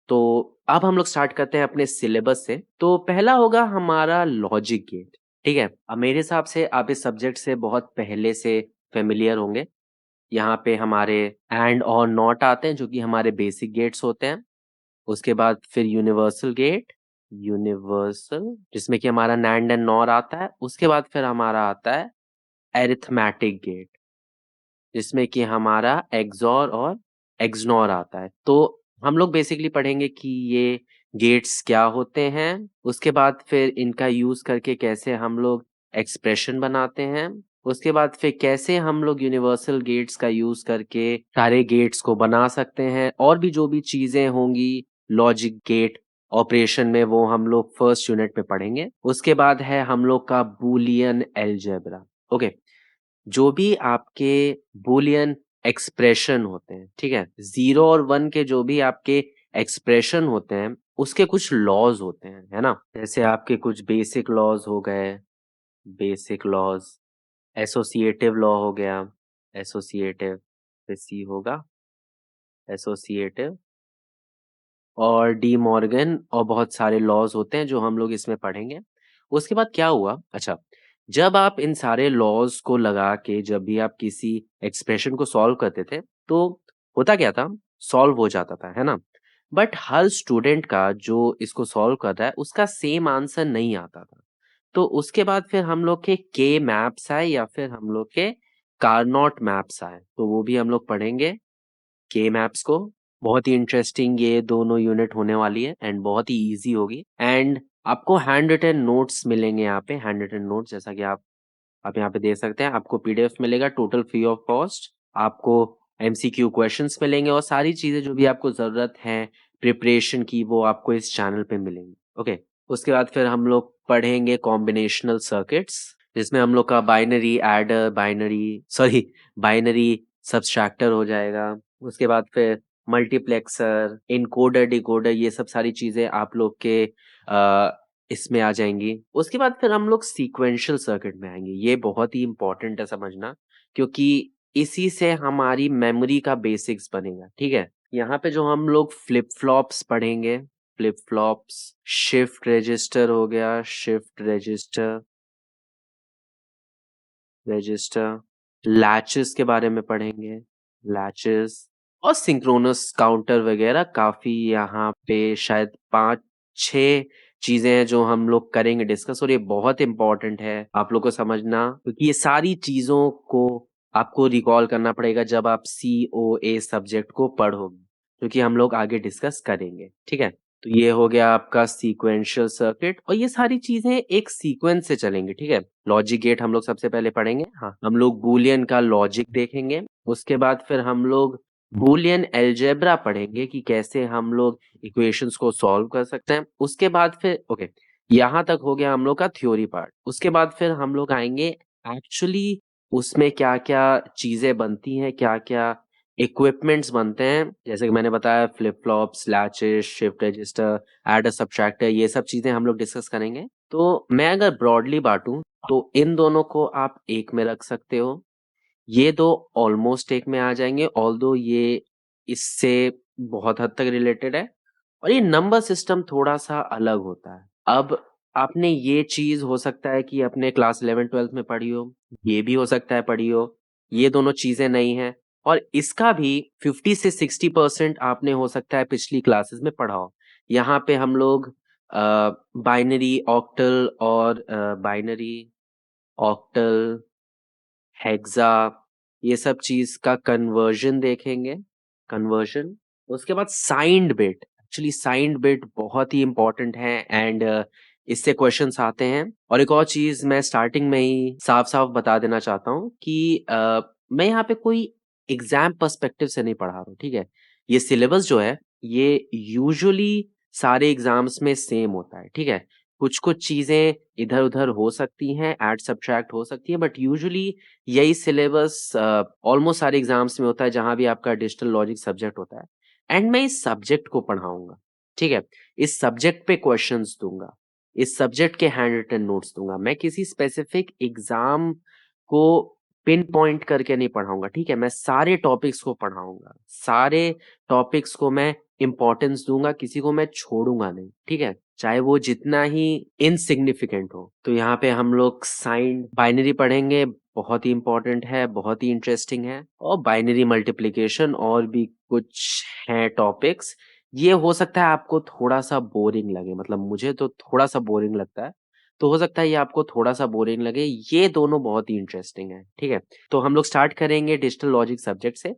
तो अब हम लोग स्टार्ट करते हैं अपने सिलेबस से। तो पहला होगा हमारा लॉजिक गेट, ठीक है? अब मेरे हिसाब से आप इस सब्जेक्ट से बहुत पहले से फ़ैमिलियर होंगे। यहाँ पे हमारे एंड और नॉट आते हैं जो कि हमारे बेसिक गेट्स होते हैं। उसके बाद फिर यूनिवर्सल गेट, यूनिवर्सल जिसमें कि हमारा नैंड एंड नॉर आता है। उसके बाद फिर हमारा आता है अरिथमेटिक गेट, जिसमें कि हमारा एक्सॉर और एक्सनॉर आता है। तो हम लोग बेसिकली पढ़ेंगे कि ये गेट्स क्या होते हैं, उसके बाद फिर इनका यूज़ करके कैसे हम लोग एक्सप्रेशन बनाते हैं, उसके बाद फिर कैसे हम लोग यूनिवर्सल गेट्स का यूज़ करके सारे गेट्स को बना सकते हैं, और भी जो भी चीज़ें होंगी लॉजिक गेट ऑपरेशन में वो हम लोग फर्स्ट यूनिट में पढ़ेंगे। उसके बाद है हम लोग का बूलियन अलजेब्रा। ओके, जो भी आपके बूलियन एक्सप्रेशन होते हैं, ठीक है? 0 और 1 के जो भी आपके एक्सप्रेशन होते हैं, उसके कुछ लॉज़ होते हैं, है ना? जैसे आपके कुछ बेसिक लॉज़ हो गए, बेसिक लॉज़, एसोसिएटिव लॉ हो गया, एसोसिएटिव, फिर सी होगा एसोसिएटिव, और डी मॉर्गन, और बहुत सारे लॉज़ होते हैं जो हम लोग इसमें पढ़ेंगे। उसके बाद क्या हुआ, अच्छा, जब आप इन सारे लॉज़ को लगा के जब भी आप किसी एक्सप्रेशन को सॉल्व करते थे, तो होता क्या था? सॉल्व हो जाता था, है ना? बट हर स्टूडेंट का जो इसको सॉल्व कर रहा है, उसका सेम आंसर नहीं आता था। तो उसके बाद फिर हम लोग के मैप्स आए, या फिर हम लोग के कार्नोट मैप्स आए, तो वो भी हम लोग पढ़ेंगे। के मैप्स को बहुत ही इंटरेस्टिंग ये दोनों यूनिट होने वाली है, एंड बहुत ही इजी होगी। एंड आपको हैंड रिटन नोट्स मिलेंगे यहाँ पे, हैंड रिटन नोट्स, जैसा कि आप यहाँ पे देख सकते हैं। आपको पीडीएफ मिलेगा टोटल फ्री ऑफ कॉस्ट। आपको एमसीक्यू क्वेश्चंस मिलेंगे, और सारी चीजें जो भी आपको जरूरत है प्रिपरेशन की, वो आपको इस चैनल पे मिलेंगी। ओके, उसके बाद फिर हम लोग पढ़ेंगे कॉम्बिनेशनल सर्किट्स, जिसमें हम लोग का बाइनरी एडर, बाइनरी सब्सट्रैक्टर हो जाएगा। उसके बाद फिर मल्टीप्लेक्सर, इनकोडर, डिकोडर, ये सब सारी चीजें आप लोग के इसमें आ जाएंगी। उसके बाद फिर हम लोग सीक्वेंशियल सर्किट में आएंगे। ये बहुत ही इंपॉर्टेंट है समझना, क्योंकि इसी से हमारी मेमोरी का बेसिक्स बनेगा, ठीक है? यहाँ पे जो हम लोग फ्लिप फ्लॉप्स पढ़ेंगे, फ्लिप फ्लॉप्स, शिफ्ट रजिस्टर हो गया, शिफ्ट रजिस्टर, रजिस्टर, लैचेस के बारे में पढ़ेंगे, लैचेस, और सिंक्रोनस काउंटर वगैरह। काफी यहाँ पे शायद 5-6 चीजें हैं जो हम लोग करेंगे डिस्कस, और ये बहुत इंपॉर्टेंट है आप लोग को समझना, क्योंकि ये सारी चीजों को आपको रिकॉल करना पड़ेगा जब आप COA सब्जेक्ट को पढ़ोगे, क्योंकि हम लोग आगे डिस्कस करेंगे, ठीक है? तो ये हो गया आपका सीक्वेंशियल सर्किट, और ये सारी चीजें एक सीक्वेंस से चलेंगी, ठीक है? लॉजिक गेट हम लोग सबसे पहले पढ़ेंगे, हाँ, हम लोग बूलियन का लॉजिक देखेंगे। उसके बाद फिर हम लोग बूलियन अलजेब्रा पढ़ेंगे कि कैसे हम लोग इक्वेशंस को सॉल्व कर सकते हैं। उसके बाद फिर ओके, यहाँ तक हो गया हम लोग का थ्योरी पार्ट। उसके बाद फिर हम लोग आएंगे एक्चुअली उसमें क्या क्या चीजें बनती हैं, क्या क्या इक्विपमेंट्स बनते हैं, जैसे कि मैंने बताया flip flops, latches, shift register, adder, subtractor, ये सब चीजें हम लोग डिस्कस करेंगे। तो मैं अगर ब्रॉडली बांटूं तो इन दोनों को आप एक में रख सकते हो, ये दो ऑलमोस्ट एक में आ जाएंगे, ऑल्दो ये इससे बहुत हद तक रिलेटेड है, और ये नंबर सिस्टम थोड़ा सा अलग होता है। अब आपने ये चीज हो सकता है कि अपने क्लास 11-12 में पढ़ी हो, ये भी हो सकता है पढ़ी हो, ये दोनों चीजें नहीं है, और इसका भी 50 से 60% आपने हो सकता है पिछली क्लासेस में पढ़ा हो। यहाँ पे हम लोग बाइनरी ऑक्टल, और बाइनरी ऑक्टल, हेक्सा, ये सब चीज का कन्वर्जन देखेंगे, कन्वर्जन। उसके बाद signed bit, actually signed bit बहुत ही इंपॉर्टेंट है, एंड इससे क्वेश्चंस आते हैं। और एक और चीज मैं स्टार्टिंग में ही साफ साफ बता देना चाहता हूँ कि मैं यहाँ पे कोई एग्जाम पर्सपेक्टिव से नहीं पढ़ा रहा हूँ, ठीक है? ये सिलेबस जो है ये यूजुअली सारे एग्जाम्स में सेम होता है, ठीक है? कुछ कुछ चीजें इधर उधर हो सकती हैं, ऐड सब्ट्रैक्ट हो सकती है, बट यूजुअली यही सिलेबस ऑलमोस्ट सारे एग्जाम्स में होता है जहां भी आपका डिजिटल लॉजिक सब्जेक्ट होता है। एंड मैं इस सब्जेक्ट को पढ़ाऊंगा, ठीक है? इस सब्जेक्ट पे क्वेश्चंस दूंगा, इस सब्जेक्ट के हैंड रिटन नोट्स दूंगा। मैं किसी स्पेसिफिक एग्जाम को पिन पॉइंट करके नहीं पढ़ाऊँगा, ठीक है? मैं सारे टॉपिक्स को पढ़ाऊँगा, सारे टॉपिक्स को मैं इम्पोर्टेंस दूँगा, किसी को मैं छोड़ूँगा नहीं, ठीक है? चाहे वो जितना ही इनसिग्निफिकेंट हो। तो यहाँ पे हम लोग साइन बाइनरी पढ़ेंगे, बहुत ही इम्पोर्टेंट है, बहुत ही इंटरेस्टिंग है और बाइनरी मल्टिप्लिकेशन और भी कुछ हैं टॉपिक्स। ये हो सकता है आपको थोड़ा-सा बोरिंग लगे, मतलब मुझे तो थोड़ा-सा बोरिंग लगता है। तो हो सकता है ये आपको थोड़ा-सा बोरिंग लगे, ये दोनों बहुत ही इंटरेस्टिंग है, ठीक है? तो हम लोग स्टार्ट करेंगे डिजिटल लॉजिक सब्जेक्ट से।